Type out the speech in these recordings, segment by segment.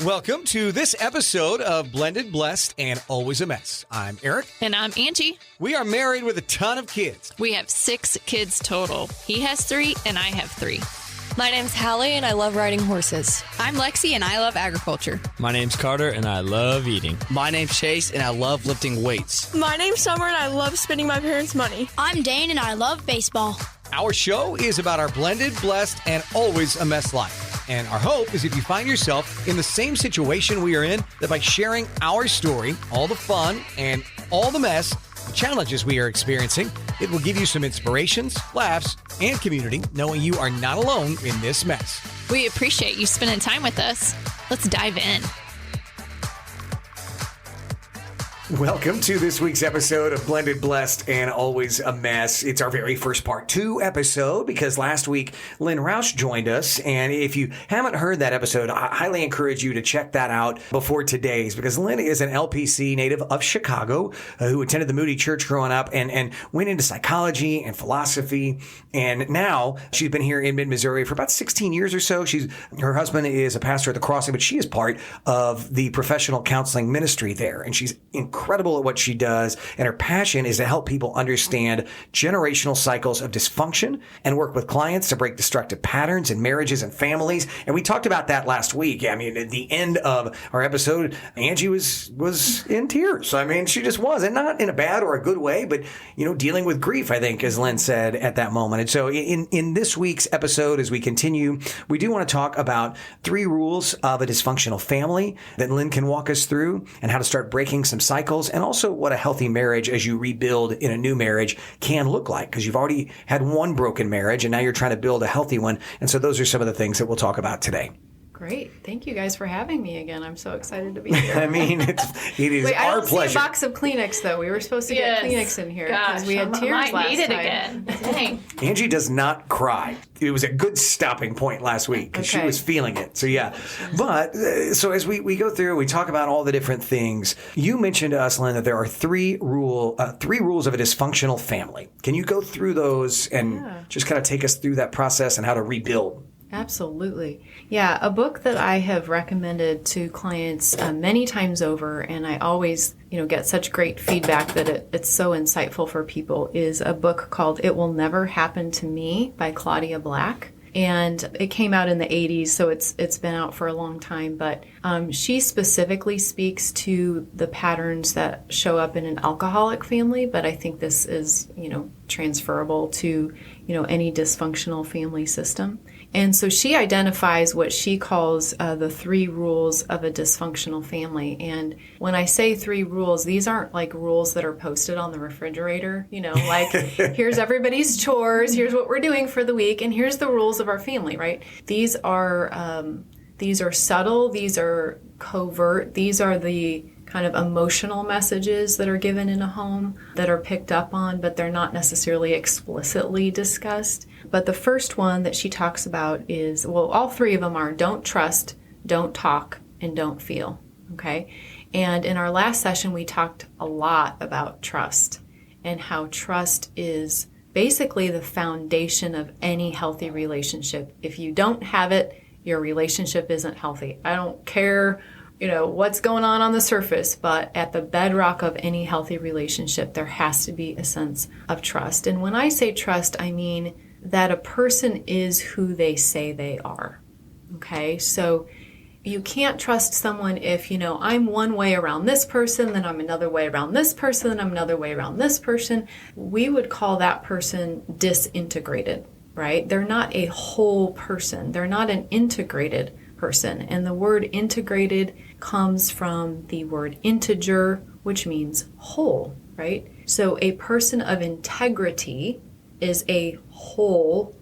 Welcome to this episode of Blended, Blessed, and Always a Mess. I'm Aric. And I'm Angie. We are married with a ton of kids. We have 6 kids total. He has 3 and I have 3. My name's Hallie and I love riding horses. I'm Lexi and I love agriculture. My name's Carter and I love eating. My name's Chase and I love lifting weights. My name's Summer and I love spending my parents' money. I'm Dane and I love baseball. Our show is about our blended, blessed, and always a mess life. And our hope is if you find yourself in the same situation we are in, that by sharing our story, all the fun and all the mess, the challenges we are experiencing, it will give you some inspirations, laughs, and community, knowing you are not alone in this mess. We appreciate you spending time with us. Let's dive in. Welcome to this week's episode of Blended, Blessed, and Always a Mess. It's our very first Part 2 episode because last week Lynn Roush joined us. And if you haven't heard that episode, I highly encourage you to check that out before today's, because Lynn is an LPC native of Chicago who attended the Moody Church growing up and went into psychology and philosophy. And now she's been here in mid-Missouri for about 16 years or so. Her husband is a pastor at the Crossing, but she is part of the professional counseling ministry there. And she's incredible at what she does, and her passion is to help people understand generational cycles of dysfunction and work with clients to break destructive patterns in marriages and families. And we talked about that last week. I mean, at the end of our episode, Angie was in tears. I mean, she just was, and not in a bad or a good way, but, dealing with grief, I think, as Lynn said at that moment. And so in this week's episode, as we continue, we do want to talk about 3 rules of a dysfunctional family that Lynn can walk us through, and how to start breaking some cycles, and also what a healthy marriage as you rebuild in a new marriage can look like, because you've already had one broken marriage and now you're trying to build a healthy one. And so those are some of the things that we'll talk about today. Great. Thank you guys for having me again. I'm so excited to be here. I mean, it is Wait, our pleasure. See a box of Kleenex, though. We were supposed to get Kleenex in here because we had tears might last need it time. again. Dang. Angie does not cry. It was a good stopping point last week because she was feeling it. So, yeah. But so as we go through, we talk about all the different things. You mentioned to us, Lynn, that there are 3 rules of a dysfunctional family. Can you go through those and just kind of take us through that process and how to rebuild? Absolutely. Yeah, a book that I have recommended to clients many times over, and I always, get such great feedback that it's so insightful for people, is a book called It Will Never Happen to Me by Claudia Black. And it came out in the 80s, so it's been out for a long time. But she specifically speaks to the patterns that show up in an alcoholic family. But I think this is, transferable to, any dysfunctional family system. And so she identifies what she calls the 3 rules of a dysfunctional family. And when I say 3 rules, these aren't like rules that are posted on the refrigerator, like here's everybody's chores, here's what we're doing for the week, and here's the rules of our family, right? These are subtle, these are covert, these are the kind of emotional messages that are given in a home that are picked up on, but they're not necessarily explicitly discussed. But the first one that she talks about is, all 3 of them are don't trust, don't talk, and don't feel, okay? And in our last session, we talked a lot about trust and how trust is basically the foundation of any healthy relationship. If you don't have it, your relationship isn't healthy. I don't care what's going on the surface, but at the bedrock of any healthy relationship, there has to be a sense of trust. And when I say trust, I mean that a person is who they say they are. Okay? So you can't trust someone if, I'm one way around this person, then I'm another way around this person, then I'm another way around this person. We would call that person disintegrated, right? They're not a whole person. They're not an integrated person. And the word integrated comes from the word integer, which means whole, right? So a person of integrity is a whole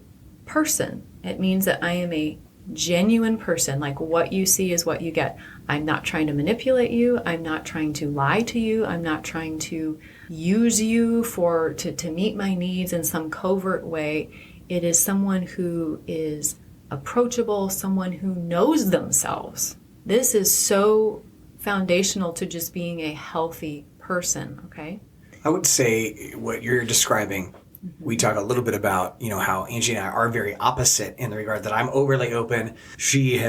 person. It means that I am a genuine person. Like what you see is what you get. I'm not trying to manipulate you. I'm not trying to lie to you. I'm not trying to use you to meet my needs in some covert way. It is someone who is approachable, someone who knows themselves. This is so foundational to just being a healthy person, okay? I would say what you're describing we talk a little bit about, how Angie and I are very opposite in the regard that I'm overly open. She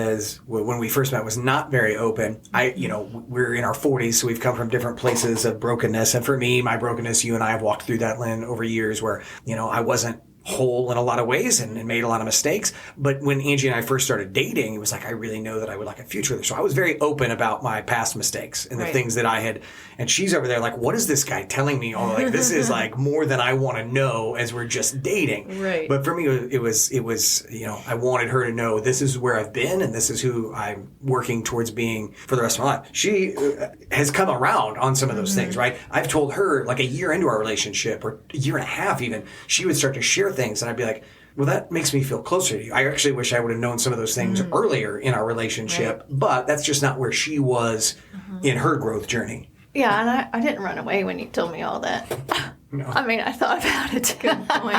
when we first met, was not very open. We're in our 40s, so we've come from different places of brokenness. And for me, my brokenness, you and I have walked through that, Lynn, over years where, I wasn't whole in a lot of ways and made a lot of mistakes. But when Angie and I first started dating, it was like, I really know that I would like a future with her. So I was very open about my past mistakes and the things that I had. And she's over there like, what is this guy telling me? Oh, like, this is like more than I want to know as we're just dating. Right. But for me, it was, I wanted her to know this is where I've been and this is who I'm working towards being for the rest of my life. She has come around on some of those things, right? I've told her like a year into our relationship or a year and a half even, she would start to share things and I'd be like, well, that makes me feel closer to you. I actually wish I would have known some of those things earlier in our relationship, but that's just not where she was in her growth journey. Yeah, and I didn't run away when you told me all that. No. I mean, I thought about it. Good point.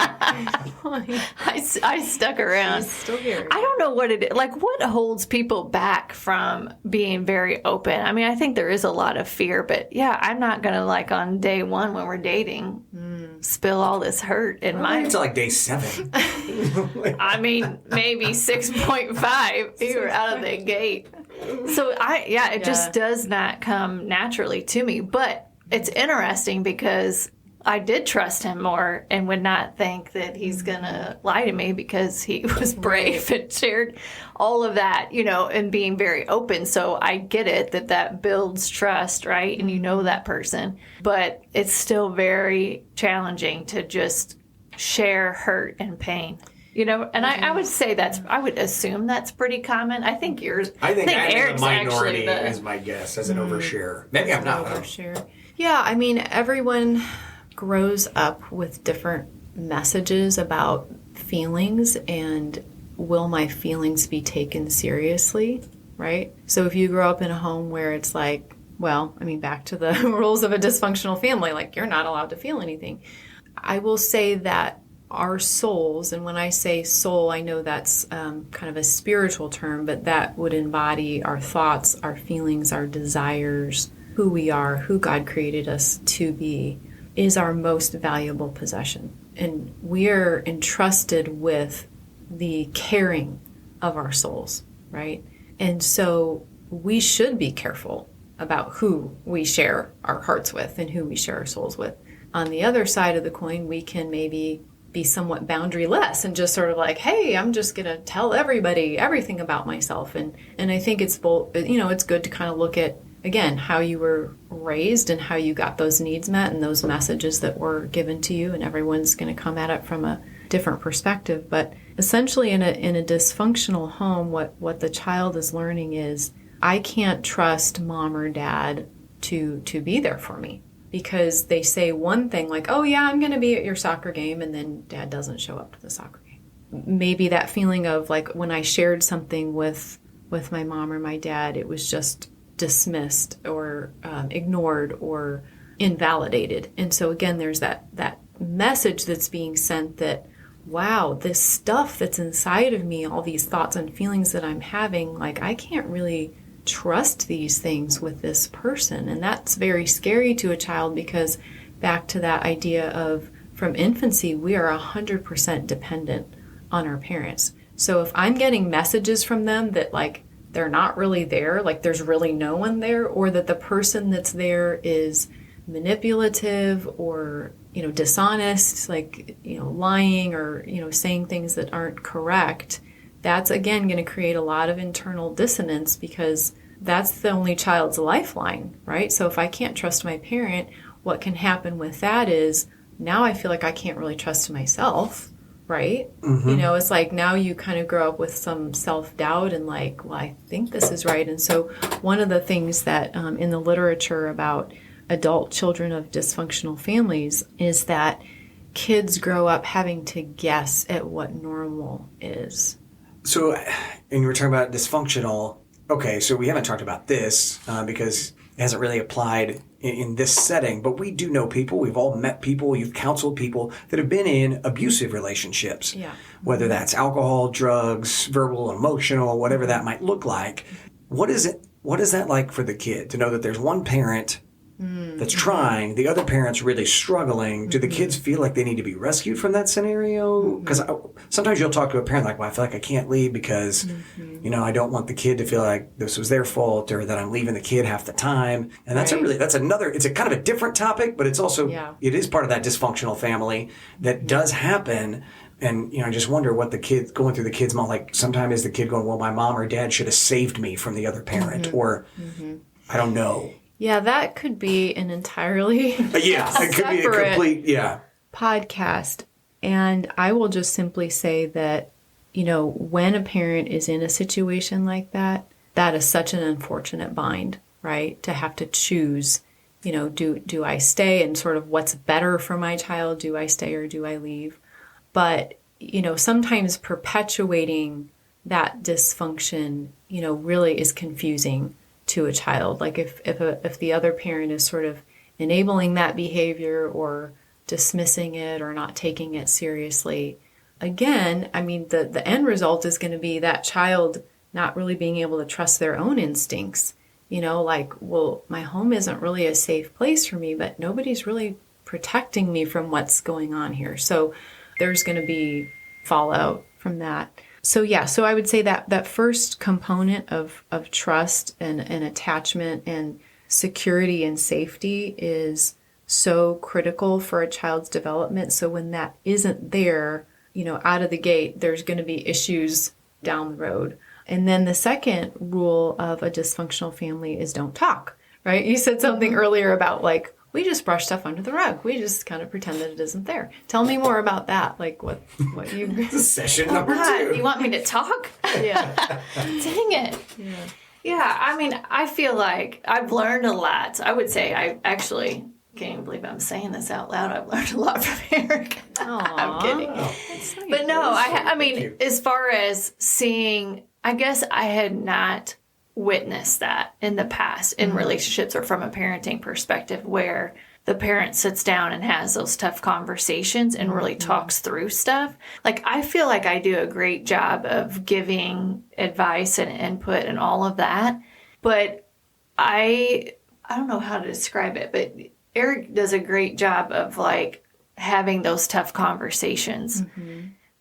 I stuck around. She's still here. I don't know what it is. Like, what holds people back from being very open? I mean, I think there is a lot of fear, but yeah, I'm not going to, like, on day one when we're dating, spill all this hurt in my... Until like day 7. I mean, maybe 6.5. You were out of the gate. So, it just does not come naturally to me. But it's interesting because I did trust him more and would not think that he's going to lie to me because he was brave and shared all of that, and being very open. So I get it that builds trust, right? And you know that person. But it's still very challenging to just share hurt and pain. And I would say I would assume that's pretty common. I think yours. I think Eric's the minority actually is my guess as an overshare. Maybe I'm not. Overshare. Yeah, I mean, everyone grows up with different messages about feelings and will my feelings be taken seriously, right? So if you grow up in a home where it's like, well, I mean, back to the rules of a dysfunctional family, like you're not allowed to feel anything. I will say that our souls, and when I say soul, I know that's kind of a spiritual term, but that would embody our thoughts, our feelings, our desires, who we are, who God created us to be, is our most valuable possession. And we're entrusted with the caring of our souls, right? And so we should be careful about who we share our hearts with and who we share our souls with. On the other side of the coin, we can maybe be somewhat boundaryless and just sort of like, hey, I'm just going to tell everybody everything about myself. And I think it's both, it's good to kind of look at, again, how you were raised and how you got those needs met and those messages that were given to you. And everyone's going to come at it from a different perspective. But essentially in a dysfunctional home, what the child is learning is, I can't trust mom or dad to be there for me. Because they say one thing like, oh yeah, I'm going to be at your soccer game, and then dad doesn't show up to the soccer game. Maybe that feeling of like when I shared something with my mom or my dad, it was just dismissed or ignored or invalidated. And so again, there's that message that's being sent that, wow, this stuff that's inside of me, all these thoughts and feelings that I'm having, like I can't really trust these things with this person. And that's very scary to a child because back to that idea of from infancy, we are 100% dependent on our parents. So if I'm getting messages from them that like they're not really there, like there's really no one there, or that the person that's there is manipulative or, dishonest, like, lying or, saying things that aren't correct, that's again going to create a lot of internal dissonance because that's the only child's lifeline, right? So if I can't trust my parent, what can happen with that is now I feel like I can't really trust myself, right? Mm-hmm. It's like now you kind of grow up with some self-doubt and like, well, I think this is right. And so one of the things that in the literature about adult children of dysfunctional families is that kids grow up having to guess at what normal is. So, and you were talking about dysfunctional. Okay, so we haven't talked about this because it hasn't really applied in this setting, but we do know people. We've all met people. You've counseled people that have been in abusive relationships, whether that's alcohol, drugs, verbal, emotional, whatever that might look like. What is that like for the kid to know that there's one parent that's trying, the other parent's really struggling. Do the kids feel like they need to be rescued from that scenario? Because sometimes you'll talk to a parent like, well, I feel like I can't leave because, I don't want the kid to feel like this was their fault or that I'm leaving the kid half the time. And that's it's a kind of a different topic, but it's also, it is part of that dysfunctional family that does happen. And, I just wonder what the kid going through the kid's mind, like sometimes is the kid going, well, my mom or dad should have saved me from the other parent or I don't know. Yeah, that could be an entirely it could be a complete, podcast. And I will just simply say that, when a parent is in a situation like that, that is such an unfortunate bind, right? To have to choose, do I stay and sort of what's better for my child? Do I stay or do I leave? But, sometimes perpetuating that dysfunction, really is confusing to a child. Like if the other parent is sort of enabling that behavior or dismissing it or not taking it seriously, again, I mean, the end result is going to be that child not really being able to trust their own instincts. Like, well, my home isn't really a safe place for me, but nobody's really protecting me from what's going on here. So there's going to be fallout from that. So I would say that first component of trust and attachment and security and safety is so critical for a child's development. So when that isn't there, out of the gate, there's going to be issues down the road. And then the second rule of a dysfunctional family is don't talk, right? You said something earlier about like, we just brush stuff under the rug. We just kind of pretend that it isn't there. Tell me more about that. Like what you... Session number 2. You want me to talk? Yeah. Dang it. Yeah, I mean, I feel like I've learned a lot. I would say I actually can't even believe I'm saying this out loud. I've learned a lot from Aric. I'm kidding. Nice. But no, I mean, as far as seeing, I guess I had not witnessed that in the past in relationships or from a parenting perspective where the parent sits down and has those tough conversations and really talks through stuff. Like, I feel like I do a great job of giving advice and input and all of that. But I don't know how to describe it, but Aric does a great job of like having those tough conversations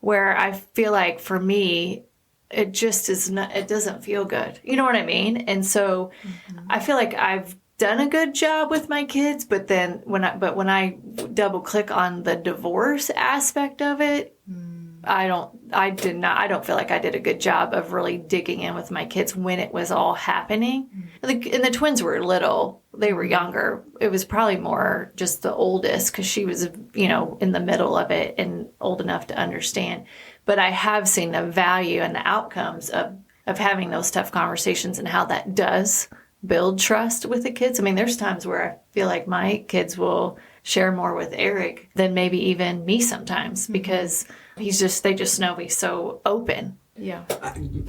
where I feel like for me, it just is not, it doesn't feel good. You know what I mean? And so I feel like I've done a good job with my kids, but then when I double click on the divorce aspect of it, I don't feel like I did a good job of really digging in with my kids when it was all happening. And the twins were little, they were younger. It was probably more just the oldest because she was, in the middle of it and old enough to understand. But I have seen the value and the outcomes of having those tough conversations and how that does build trust with the kids. I mean, there's times where I feel like my kids will share more with Aric than maybe even me sometimes because they just know he's so open. Yeah.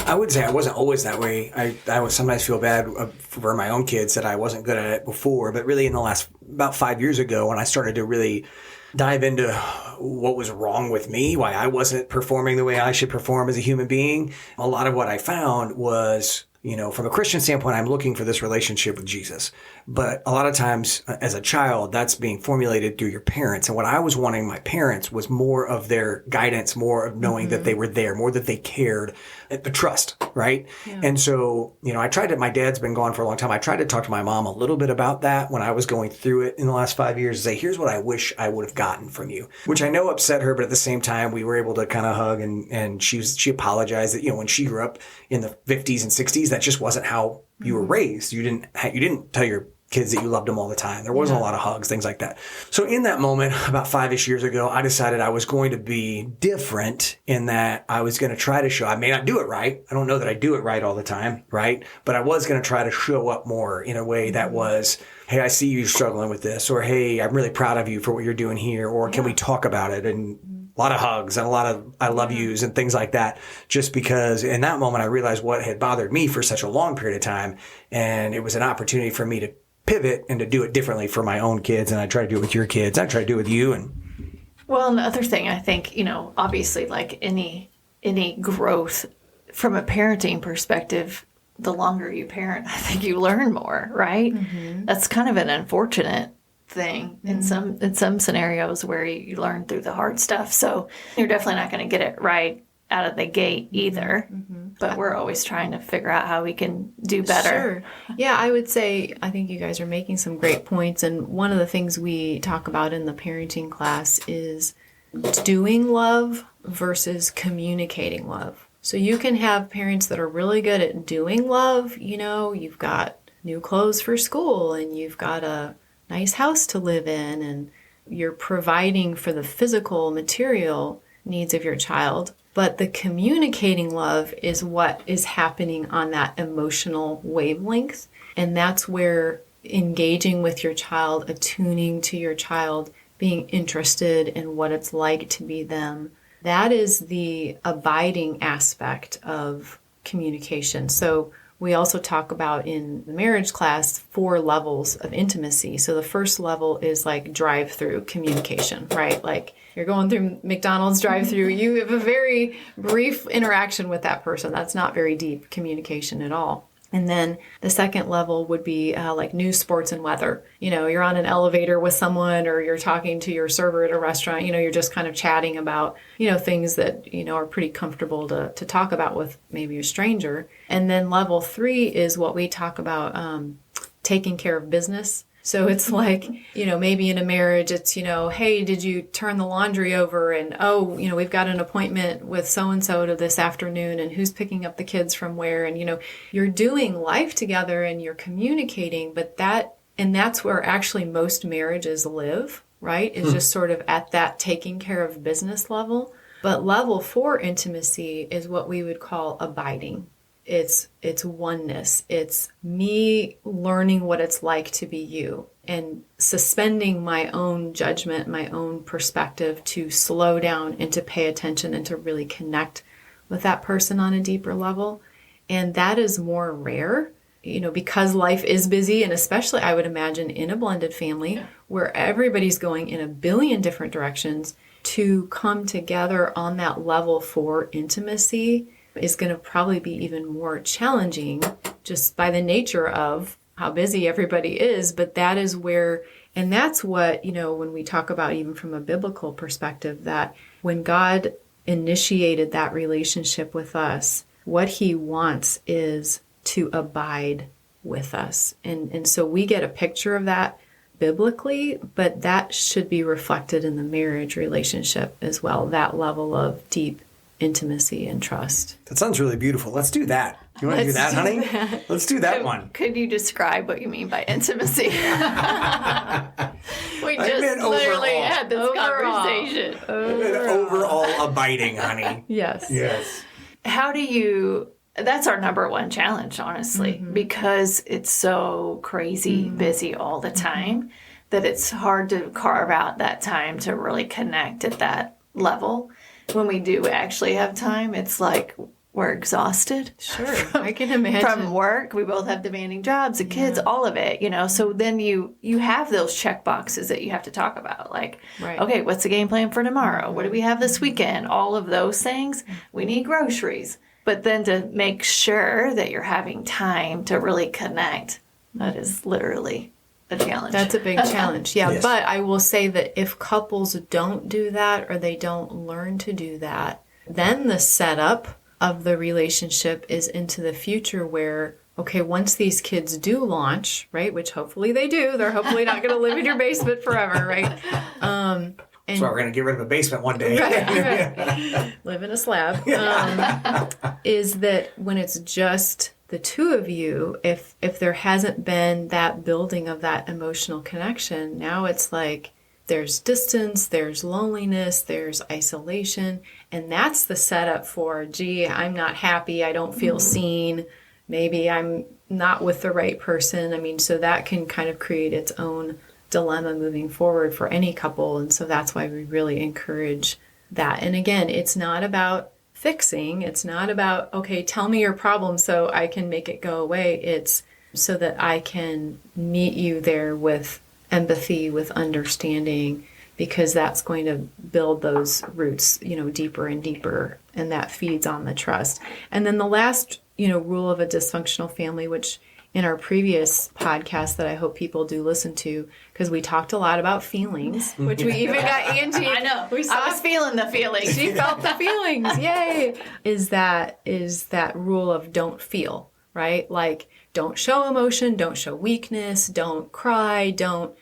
I would say I wasn't always that way. I would sometimes feel bad for my own kids that I wasn't good at it before. But really in the last about 5 years ago when I started to really dive into what was wrong with me, why I wasn't performing the way I should perform as a human being, a lot of what I found was, from a Christian standpoint, I'm looking for this relationship with Jesus. But a lot of times as a child, that's being formulated through your parents. And what I was wanting my parents was more of their guidance, more of knowing that they were there, more that they cared, the trust, right? Yeah. And so, my dad's been gone for a long time. I tried to talk to my mom a little bit about that when I was going through it in the last 5 years, say, here's what I wish I would have gotten from you, which I know upset her. But at the same time, we were able to kind of hug and she apologized that, when she grew up in the 50s and 60s, that just wasn't how you were raised. You didn't tell your kids that you loved them all the time. There wasn't a lot of hugs, things like that. So in that moment, about 5-ish years ago, I decided I was going to be different in that I was going to try to show, I may not do it right. I don't know that I do it right all the time, right? But I was going to try to show up more in a way that was, hey, I see you struggling with this, or hey, I'm really proud of you for what you're doing here, or can we talk about it? And a lot of hugs and a lot of I love yous and things like that, just because in that moment I realized what had bothered me for such a long period of time. And it was an opportunity for me to pivot and to do it differently for my own kids. And I try to do it with your kids. I try to do it with you. Well, and the other thing I think, obviously like any growth from a parenting perspective, the longer you parent, I think you learn more, right? That's kind of an unfortunate thing in some scenarios where you learn through the hard stuff. So you're definitely not going to get it right out of the gate either. But we're always trying to figure out how we can do better. Sure. Yeah, I would say I think you guys are making some great points. And one of the things we talk about in the parenting class is doing love versus communicating love. So you can have parents that are really good at doing love. You know, you've got new clothes for school and you've got a nice house to live in and you're providing for the physical material needs of your child. But the communicating love is what is happening on that emotional wavelength. And that's where engaging with your child, attuning to your child, being interested in what it's like to be them, that is the abiding aspect of communication. So we also talk about in the marriage class 4 levels of intimacy. So the first level is like drive-through communication, right? Like you're going through McDonald's drive-through, you have a very brief interaction with that person. That's not very deep communication at all. And then the second level would be like news, sports, and weather. You know, you're on an elevator with someone or you're talking to your server at a restaurant. You know, you're just kind of chatting about, you know, things that, you know, are pretty comfortable to talk about with maybe a stranger. And then level 3 is what we talk about taking care of business. So it's like, you know, maybe in a marriage, it's, you know, hey, did you turn the laundry over? And, oh, you know, we've got an appointment with so-and-so to this afternoon and who's picking up the kids from where? And, you know, you're doing life together and you're communicating, but that's where actually most marriages live, right? Is just sort of at that taking care of business level. But level 4 intimacy is what we would call abiding. It's oneness. It's me learning what it's like to be you and suspending my own judgment, my own perspective to slow down and to pay attention and to really connect with that person on a deeper level. And that is more rare, you know, because life is busy, and especially I would imagine in a blended family where everybody's going in a billion different directions, to come together on that level 4 intimacy is going to probably be even more challenging just by the nature of how busy everybody is. But that is where, and that's what, you know, when we talk about even from a biblical perspective, that when God initiated that relationship with us, what he wants is to abide with us. And so we get a picture of that biblically, but that should be reflected in the marriage relationship as well, that level of deep intimacy and trust. That sounds really beautiful. Let's do that. You want to do that, honey? Let's do that one. Could you describe what you mean by intimacy? We just literally had this conversation. Overall abiding, honey. Yes. Yes. How do you... That's our number one challenge, honestly, because it's so crazy busy all the time that it's hard to carve out that time to really connect at that level. When we do actually have time, it's like we're exhausted. Sure, I can imagine. From work, we both have demanding jobs, the kids, all of it, you know. So then you have those check boxes that you have to talk about. Like, okay, what's the game plan for tomorrow? What do we have this weekend? All of those things. We need groceries. But then to make sure that you're having time to really connect, that is literally a challenge. That's a big challenge. Yeah, yes. But I will say that if couples don't do that or they don't learn to do that, then the setup of the relationship is into the future where, okay, once these kids do launch, right, which hopefully they do, they're hopefully not going to live in your basement forever, right? That's why we're going to get rid of a basement one day. Right. Live in a slab. Is that when it's just the two of you, if there hasn't been that building of that emotional connection, now it's like there's distance, there's loneliness, there's isolation, and that's the setup for, gee, I'm not happy, I don't feel seen, maybe I'm not with the right person. I mean, so that can kind of create its own dilemma moving forward for any couple, and so that's why we really encourage that. And again, it's not about fixing, it's not about, okay, tell me your problem so I can make it go away. It's so that I can meet you there with empathy, with understanding, because that's going to build those roots, you know, deeper and deeper, and that feeds on the trust. And then the last rule of a dysfunctional family, which in our previous podcast that I hope people do listen to, because we talked a lot about feelings, which we even got Angie. I know. I was feeling the feelings. She felt the feelings. Yay. Is that rule of don't feel, right? Like, don't show emotion, don't show weakness, don't cry, don't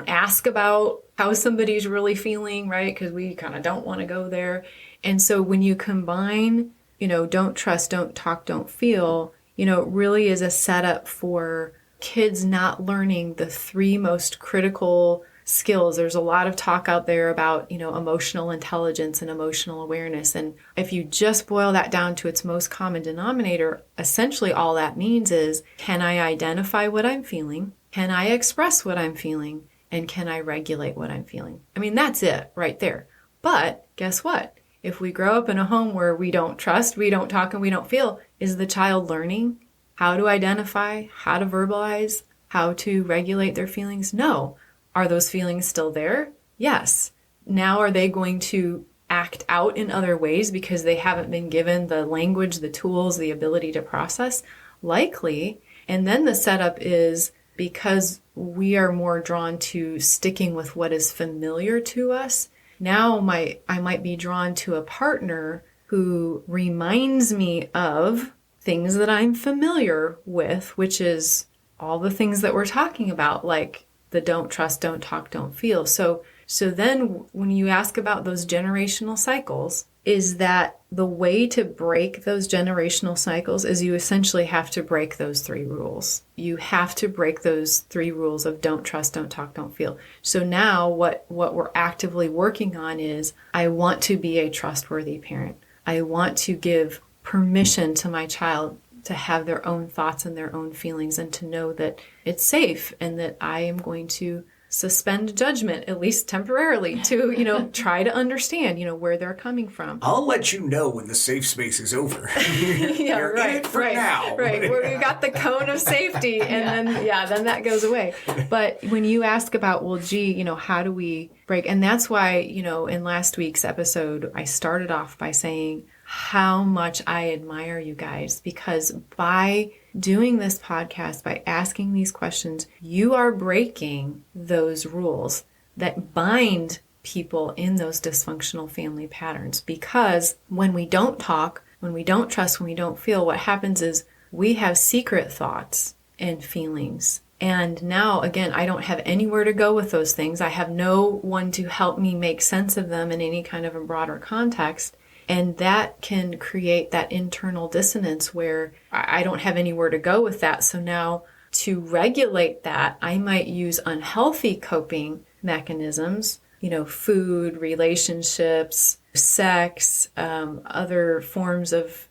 ask about how somebody's really feeling, right? Because we kind of don't want to go there. And so when you combine, don't trust, don't talk, don't feel, it really is a setup for kids not learning the three most critical skills. There's a lot of talk out there about, emotional intelligence and emotional awareness. And if you just boil that down to its most common denominator, essentially all that means is, can I identify what I'm feeling? Can I express what I'm feeling? And can I regulate what I'm feeling? I mean, that's it right there. But guess what? If we grow up in a home where we don't trust, we don't talk, and we don't feel, is the child learning how to identify, how to verbalize, how to regulate their feelings? No. Are those feelings still there? Yes. Now are they going to act out in other ways because they haven't been given the language, the tools, the ability to process? Likely. And then the setup is, because we are more drawn to sticking with what is familiar to us, now I might be drawn to a partner who reminds me of things that I'm familiar with, which is all the things that we're talking about, like the don't trust, don't talk, don't feel. So then when you ask about those generational cycles, is that the way to break those generational cycles is you essentially have to break those three rules. You have to break those three rules of don't trust, don't talk, don't feel. So now what we're actively working on is, I want to be a trustworthy parent. I want to give permission to my child to have their own thoughts and their own feelings, and to know that it's safe and that I am going to suspend judgment, at least temporarily, to, try to understand, where they're coming from. I'll let you know when the safe space is over. Yeah, You're in it for now. Right. Where we got the cone of safety, and then that goes away. But when you ask about, well, gee, how do we break? And that's why, in last week's episode, I started off by saying how much I admire you guys, because by doing this podcast, by asking these questions, you are breaking those rules that bind people in those dysfunctional family patterns. Because when we don't talk, when we don't trust, when we don't feel, what happens is we have secret thoughts and feelings. And now, again, I don't have anywhere to go with those things. I have no one to help me make sense of them in any kind of a broader context. And that can create that internal dissonance where I don't have anywhere to go with that. So now to regulate that, I might use unhealthy coping mechanisms, food, relationships, sex, other forms of,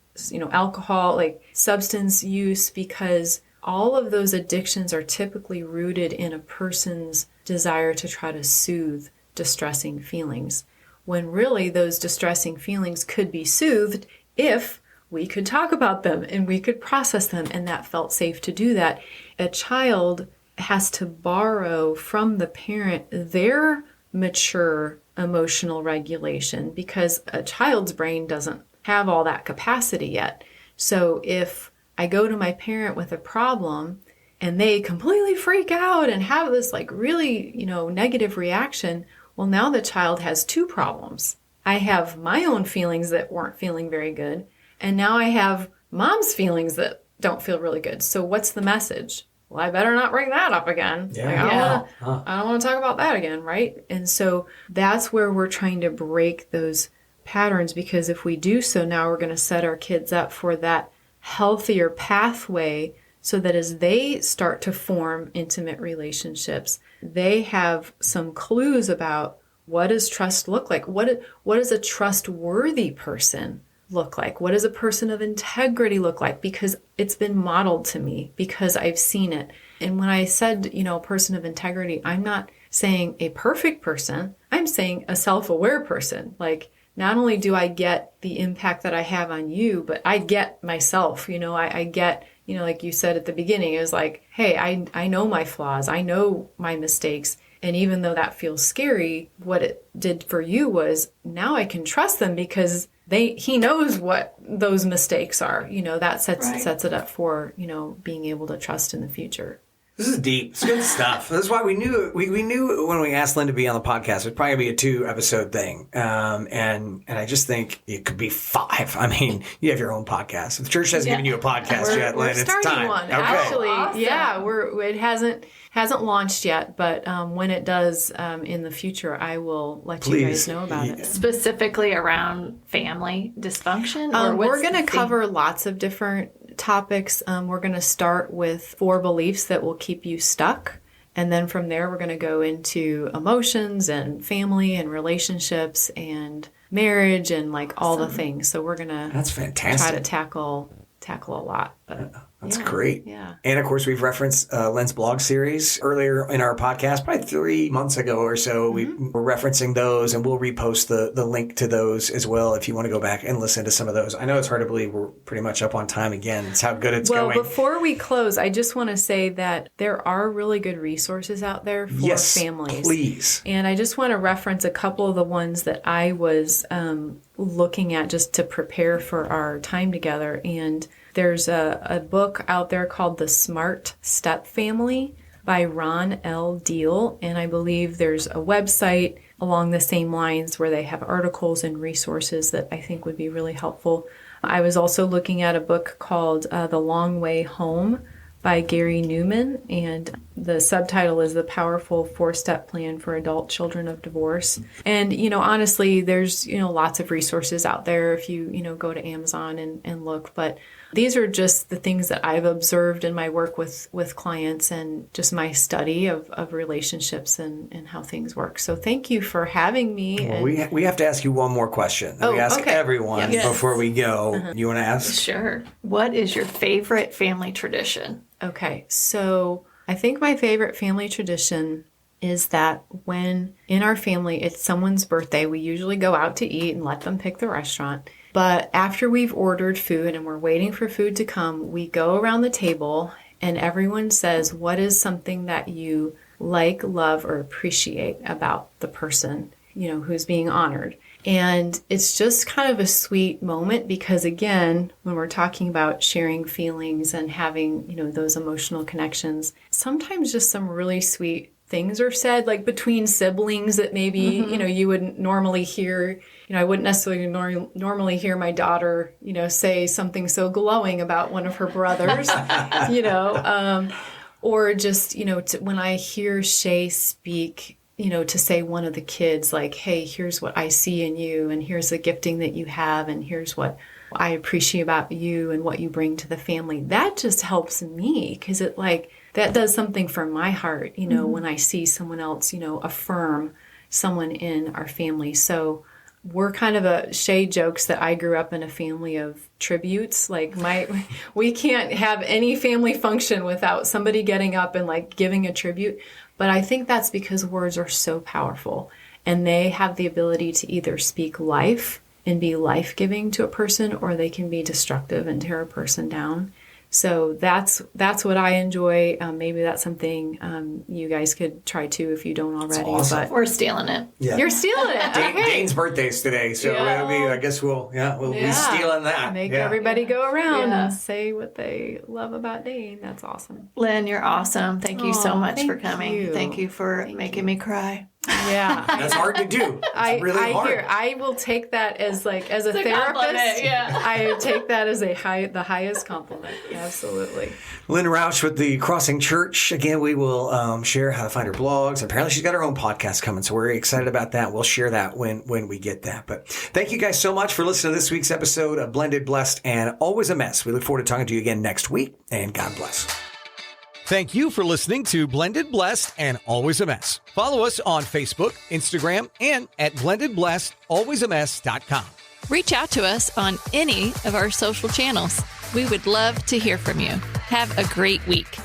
alcohol, like substance use, because all of those addictions are typically rooted in a person's desire to try to soothe distressing feelings, when really those distressing feelings could be soothed if we could talk about them and we could process them, and that felt safe to do that. A child has to borrow from the parent their mature emotional regulation, because a child's brain doesn't have all that capacity yet. So if I go to my parent with a problem and they completely freak out and have this really, negative reaction, well, now the child has two problems. I have my own feelings that weren't feeling very good, and now I have mom's feelings that don't feel really good. So what's the message? Well, I better not bring that up again. I don't want to talk about that again, right? And so that's where we're trying to break those patterns, because if we do so, now we're going to set our kids up for that healthier pathway, so that as they start to form intimate relationships, they have some clues about what does trust look like? What does a trustworthy person look like? What does a person of integrity look like? Because it's been modeled to me, because I've seen it. And when I said, a person of integrity, I'm not saying a perfect person. I'm saying a self-aware person. Not only do I get the impact that I have on you, but I get myself. I get, like you said at the beginning, it was like, hey, I know my flaws. I know my mistakes. And even though that feels scary, what it did for you was, now I can trust them, because he knows what those mistakes are. That sets it up for, being able to trust in the future. This is deep. It's good stuff. That's why we knew when we asked Lynn to be on the podcast, it'd probably be a 2-episode thing. And I just think it could be 5. I mean, you have your own podcast. If the church hasn't given you a podcast yet, Lynn, it's time. We're starting one. Okay. Actually, awesome. Yeah, it hasn't launched yet, but when it does in the future, I will let you guys know about it. Specifically around family dysfunction? Or we're going to cover lots of different topics. We're going to start with 4 beliefs that will keep you stuck. And then from there, we're going to go into emotions and family and relationships and marriage and all the things. So we're going to That's fantastic. try to tackle a lot. But That's great. Yeah. And of course, we've referenced Lynn's blog series earlier in our podcast, probably 3 months ago or so. We were referencing those, and we'll repost the link to those as well if you want to go back and listen to some of those. I know it's hard to believe we're pretty much up on time again. It's how good it's going. Well, before we close, I just want to say that there are really good resources out there for families. Please. And I just want to reference a couple of the ones that I was looking at just to prepare for our time together. And there's a book out there called The Smart Step Family by Ron L. Deal. And I believe there's a website along the same lines where they have articles and resources that I think would be really helpful. I was also looking at a book called The Long Way Home by Gary Newman. And the subtitle is The Powerful 4-Step Plan for Adult Children of Divorce. And, honestly, there's, lots of resources out there if you, go to Amazon and look. But these are just the things that I've observed in my work with clients and just my study of relationships and how things work. So thank you for having me. Well, we have to ask you one more question that we ask everyone before we go. You want to ask? Sure. What is your favorite family tradition? Okay, so I think my favorite family tradition is that when in our family it's someone's birthday, we usually go out to eat and let them pick the restaurant. But after we've ordered food and we're waiting for food to come, we go around the table and everyone says, what is something that you like, love, or appreciate about the person, who's being honored? And it's just kind of a sweet moment because, again, when we're talking about sharing feelings and having, those emotional connections, sometimes just some really sweet things are said, like between siblings that maybe, you wouldn't normally hear. I wouldn't necessarily normally hear my daughter, say something so glowing about one of her brothers, or just, when I hear Shay speak, to say one of the kids, like, hey, here's what I see in you, and here's the gifting that you have, and here's what I appreciate about you and what you bring to the family. That just helps me because that does something for my heart, when I see someone else, affirm someone in our family. So we're kind of Shay jokes that I grew up in a family of tributes. We can't have any family function without somebody getting up and giving a tribute. But I think that's because words are so powerful and they have the ability to either speak life and be life-giving to a person, or they can be destructive and tear a person down. So that's what I enjoy. Maybe that's something you guys could try too if you don't already. Awesome. But we're stealing it. Yeah. You're stealing it. Okay. Dane's birthday's today, so I guess we'll be stealing that. Make everybody go around and say what they love about Dane. That's awesome. Lynn, you're awesome. Thank you so much for coming. You. Thank you for making me cry. Yeah. That's hard to do. It's really hard. I will take that as a therapist. Yeah. I take that as the highest compliment. Absolutely. Lynn Roush with the Crossing Church. Again, we will share how to find her blogs. Apparently, she's got her own podcast coming, so we're excited about that. We'll share that when we get that. But thank you guys so much for listening to this week's episode of Blended, Blessed, and Always a Mess. We look forward to talking to you again next week, and God bless. Thank you for listening to Blended, Blessed, and Always a Mess. Follow us on Facebook, Instagram, and at blendedblessedalwaysamess.com. Reach out to us on any of our social channels. We would love to hear from you. Have a great week.